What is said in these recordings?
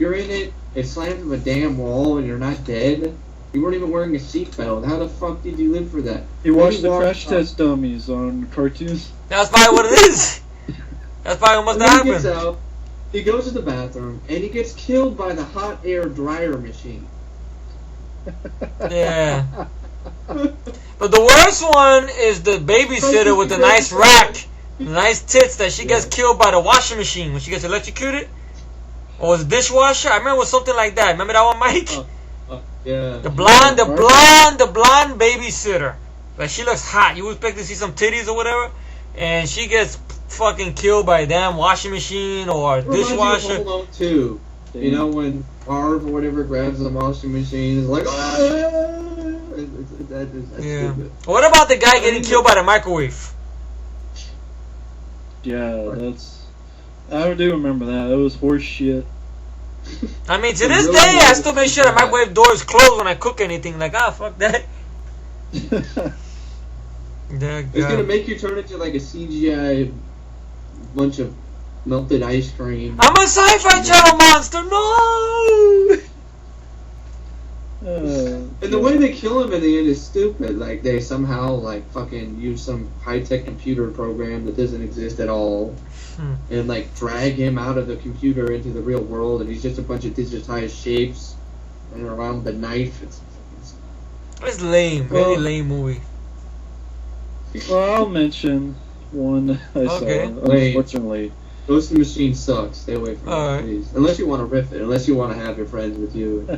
you're in it, it slams into a damn wall, and you're not dead. You weren't even wearing a seatbelt. How the fuck did you live for that? You watched the crash test dummies on cartoons? That's probably what it is. That's probably what must have He gets happened. out, he goes to the bathroom, and he gets killed by the hot air dryer machine. Yeah. But the worst one is the babysitter with the nice rack, the nice tits, that she gets killed by the washing machine when she gets electrocuted. Or was it dishwasher? I remember it was something like that. Remember that one, Mike? Yeah. The blonde babysitter. Like, she looks hot. You would expect to see some titties or whatever, and she gets fucking killed by a damn washing machane or a dishwasher. Hold on too. You know when Marv or whatever grabs the washing machine, is like, that's Yeah. stupid. What about the guy getting killed by the microwave? Yeah, I do remember that. That was horse shit. I mean, to this day, I still make sure the microwave door is closed when I cook anything. Like, fuck that. It's gonna make you turn into like a CGI bunch of melted ice cream. I'm a Sci-Fi Channel monster. No. And the way they kill him in the end is stupid. Like they somehow like fucking use some high-tech computer program that doesn't exist at all, and like drag him out of the computer into the real world, and he's just a bunch of digitized shapes running around with a knife. It's lame. Really lame movie. Well, I'll mention one I saw. Unfortunately, Ghost in the Machine sucks. Stay away from it, please. Unless you want to riff it. Unless you want to have your friends with you.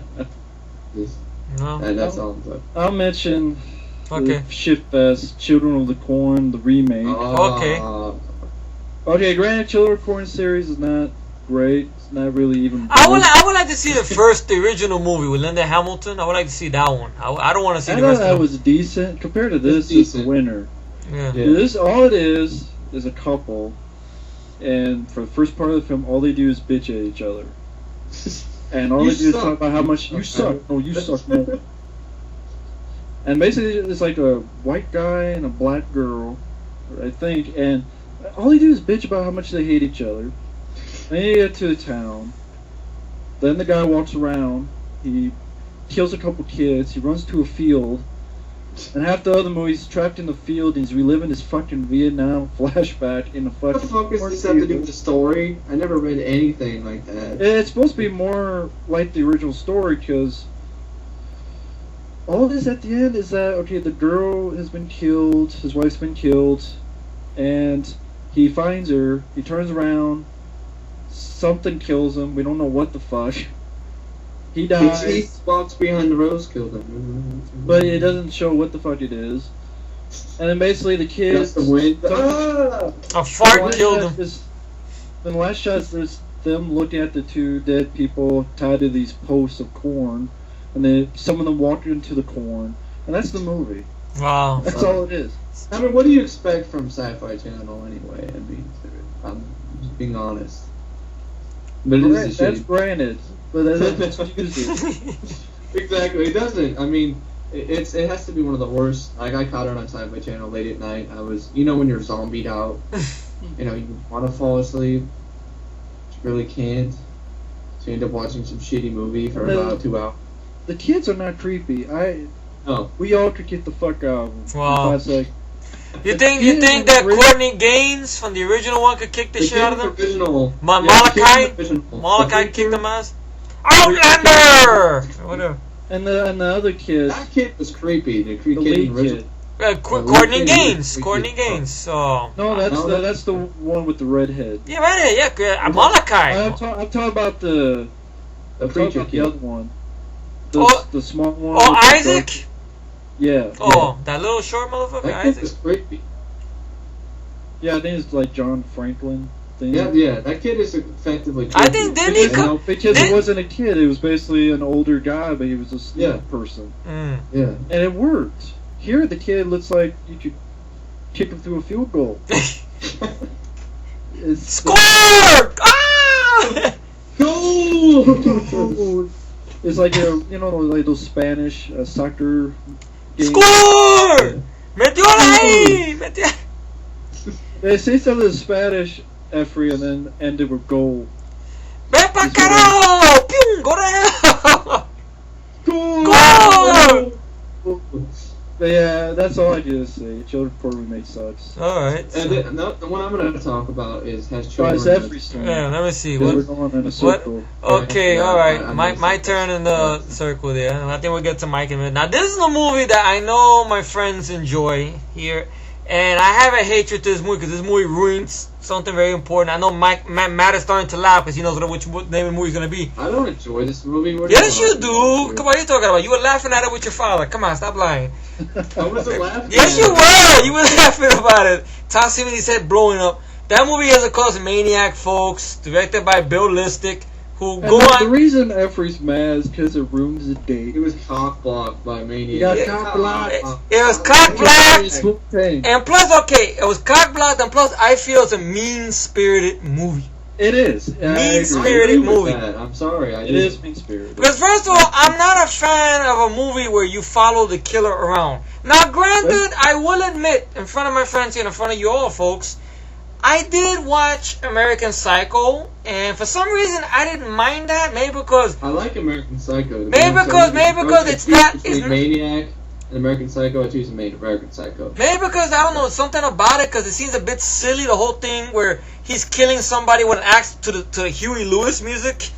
No. And that's all. But. I'll mention the shitfest Children of the Corn, the remake. Okay, granted, Children of the Corn series is not great. It's not really even. I would like to see the original movie with Linda Hamilton. I would like to see that one. I don't want to see the rest of it. That was decent compared to this. It's a winner. Yeah. This all it is a couple, and for the first part of the film, all they do is bitch at each other, and all they do is talk about how much you suck. No, you suck more. And basically, it's like a white guy and a black girl, I think, and all they do is bitch about how much they hate each other. Then you get to the town. Then the guy walks around. He kills a couple kids. He runs to a field. And half the other movie, he's trapped in the field and he's reliving his fucking Vietnam flashback in the fucking. What the fuck does this have to do with the story? I never read anything like that. It's supposed to be more like the original story because all this at the end is that, okay, the girl has been killed, his wife's been killed, and he finds her, he turns around, something kills him, we don't know what the fuck. He dies. He walks behind the rose, killed him. But it doesn't show what the fuck it is. And then basically the kids. That's the wind. A fart killed him. In the last shot, there's them looking at the two dead people tied to these posts of corn, and then some of them walk into the corn, and that's the movie. Wow. That's all it is. I mean, what do you expect from Sci-Fi Channel anyway? I mean, I'm just being honest. But it is that's granted. But that's exactly. It doesn't. I mean, it has to be one of the worst. Like I caught it on Sci-Fi Channel late at night. I was, when you're zombied out, you want to fall asleep, but you really can't. So you end up watching some shitty movie for about 2 hours. The kids are not creepy. We all could get the fuck out. Wow. You think that Courtney Gaines from the original one could kick the shit out of them? Malachi kicked them ass. Outlander! Whatever. And the other kid. That kid was creepy. The lead kid. Courtney Gaines. Courtney Gaines. So. No, that's the one with the red head. Yeah, right. Yeah, Malachi. I'm talking about the preacher kid. The other one. The small one. Oh, Isaac. Yeah. Oh, that little short motherfucker, that Isaac. Kid was creepy. Yeah, I think it's like John Franklin. Yeah, that kid is effectively creepy. I think because it wasn't a kid, it was basically an older guy, but he was a sneak person. Yeah. And it worked. Here, the kid looks like you could kick him through a field goal. Score! Ah! Goal! It's like like those Spanish soccer games. Score! Metió ahí! They say something in Spanish, Efree, and then ended with goal. Ven pa carajo! Pew That's all I do to say. Children Before Remake sucks. Alright. And the one I'm going to talk about is has Oh, children. it's Efree. Yeah, let me see. We're What? going in a circle. Okay, Yeah, alright. I My turn in the circle there. I think we'll get to Mike in a minute. Now, this is a movie that I know my friends enjoy here. And I have a hatred to this movie because this movie ruins something very important. I know Matt is starting to laugh because he knows which name of the movie is going to be. I don't enjoy this movie. Yes, you do. Come on, what are you talking about? You were laughing at it with your father. Come on, stop lying. I wasn't laughing. Yes, you were. You were laughing about it. Tom Savini's head blowing up. That movie is, of course, Maniac, folks. Directed by Bill Lustig. Who go on. The reason Efree's mad is because it ruins the date. It was cock blocked by Maniac. You got cock blocked. It was cock blocked. And plus, okay, it was cock blocked, and plus, I feel it's a mean-spirited movie. It is. Mean-spirited movie. I'm sorry. It is mean-spirited. Because first of all, I'm not a fan of a movie where you follow the killer around. Now, granted, I will admit, in front of my friends here, in front of you all, folks, I did watch American Psycho, and for some reason I didn't mind that. Maybe because I like American Psycho. Maybe because it's not. It's Maniac and American Psycho. I choose American Psycho. Maybe because I don't know something about it because it seems a bit silly. The whole thing where he's killing somebody with an axe to the Huey Lewis music,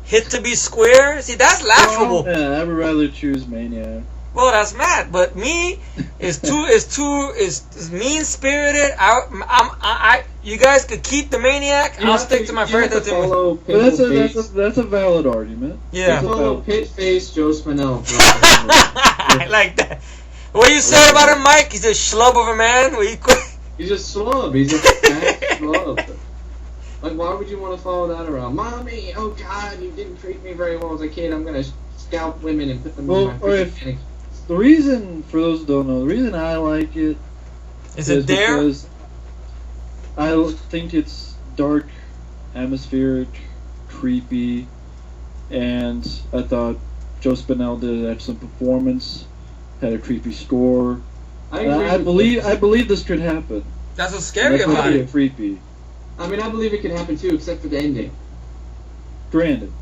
hit to be square. See, that's laughable. Yeah, I would rather choose Maniac. Well, that's mad, but me is mean spirited. You guys could keep the Maniac. I'll stick to my favorite. That's a valid argument. Yeah. Follow Pit Face Joe Spinell. I like that. What you say about him, Mike? He's a schlub of a man. He's a slub. He's a fat slub. Like, why would you want to follow that around? Mommy, oh God, you didn't treat me very well as a kid. I'm gonna scalp women and put them in my freaking. The reason, for those who don't know, the reason I like it is because I think it's dark, atmospheric, creepy, and I thought Joe Spinell did an excellent performance, had a creepy score. I believe this could happen. That's what's scary about it. Creepy. I mean, I believe it could happen too, except for the ending. Granted.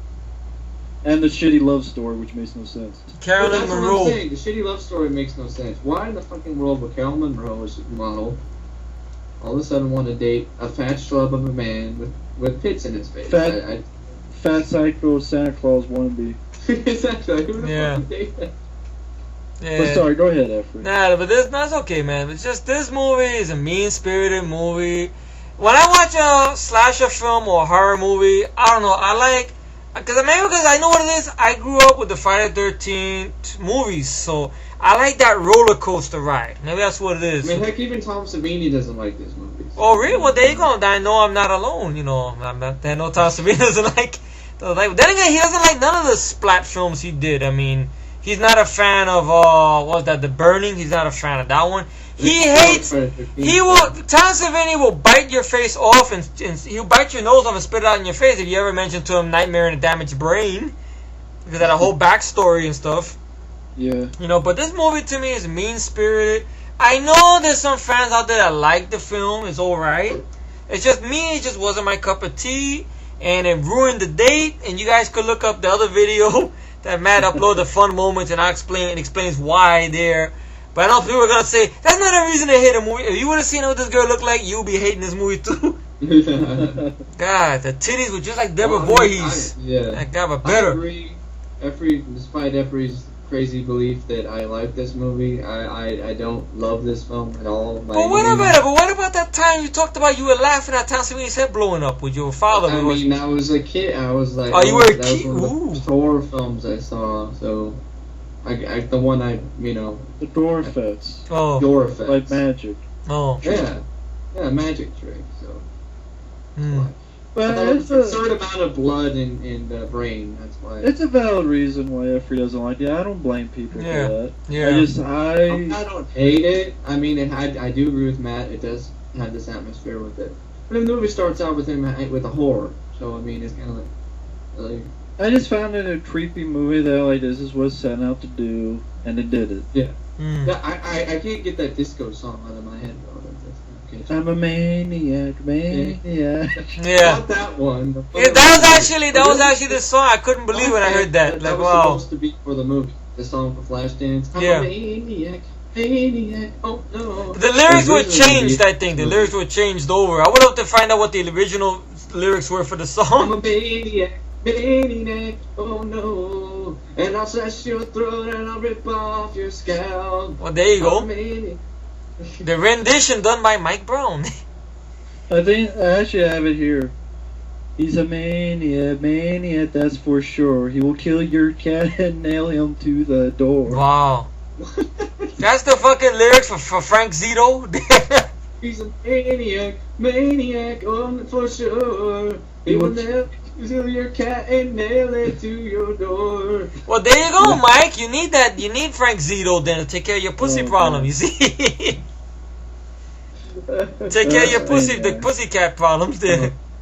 And the shitty love story, which makes no sense. Carolyn Monroe. What I'm saying. The shitty love story makes no sense. Why in the fucking world would Carolyn Monroe, a supermodel, all of a sudden want to date a fat schlub of a man with pits in his face? Fat psycho Santa Claus wannabe. Exactly. Who the fuck would date that? Yeah. But sorry, go ahead, Efree. Nah, but that's okay, man. It's just this movie is a mean-spirited movie. When I watch a slasher film or a horror movie, I don't know. I like. Because I know what it is. I grew up with the Friday the 13th movies, so I like that roller coaster ride. Maybe that's what it is. I mean, heck, even Tom Savini doesn't like this movie. So. Oh, really? Well, there you go. I know I'm not alone. You know, I know Tom Savini doesn't like. Then again, he doesn't like none of the splat films he did. I mean, he's not a fan of what was that? The Burning. He's not a fan of that one. He hates. Tom Savini will bite your face off and he'll bite your nose off and spit it out in your face if you ever mention to him Nightmare in a Damaged Brain, because that a whole backstory and stuff. Yeah. You know, but this movie to me is mean spirited. I know there's some fans out there that like the film. It's alright. It's just me. It just wasn't my cup of tea, and it ruined the date. And you guys could look up the other video that Matt uploaded, the fun moments, and explains why there. But I know people are going to say, that's not a reason to hate a movie. If you would have seen what this girl looked like, you'd be hating this movie too. God, the titties were just like Deborah Voorhees. Yeah. That guy, but better. I agree. Despite Efree's crazy belief that I like this movie, I don't love this film at all. But what about that time you talked about you were laughing at Tom Savini's head blowing up with your father? I mean, I was a kid. I was like, you were a kid? That was one of the horror films I saw, so... the one the door effects. Oh. Door effects. Like magic. Oh. Yeah, magic trick. So. But it's a certain amount of blood in the brain. That's why. It's a valid reason why Efree doesn't like it. I don't blame people for that. Yeah. I don't hate it. I mean, I do agree with Matt. It does have this atmosphere with it. But the movie starts out with him with a horror. So I mean, it's kind of like. I just found it a creepy movie that this is what it's set out to do, and it did it. Yeah. I can't get that disco song out of my head though. I'm a maniac. Yeah. Not that one. That was actually the song. I couldn't believe when I heard that. That was supposed to be for the movie. The song for Flashdance. I'm a maniac. maniac. Oh no. The lyrics were changed, I think. The lyrics were changed over. I would love to find out what the original lyrics were for the I'm song. a maniac, maniac. Oh no. And I'll slash your throat and I'll rip off your scalp. Well, there you I'm a go. maniac. The rendition done by Mike Brown. I think I actually have it here. He's a maniac, that's for sure. He will kill your cat and nail him to the door. Wow. That's the fucking lyrics for Frank Zito. He's a maniac, oh, for sure. He will nail your cat and nail it to your door. Well, there you go, Mike. You need that. You need Frank Zito then to take care of your pussy problem. You see, take care of your the pussycat problems there.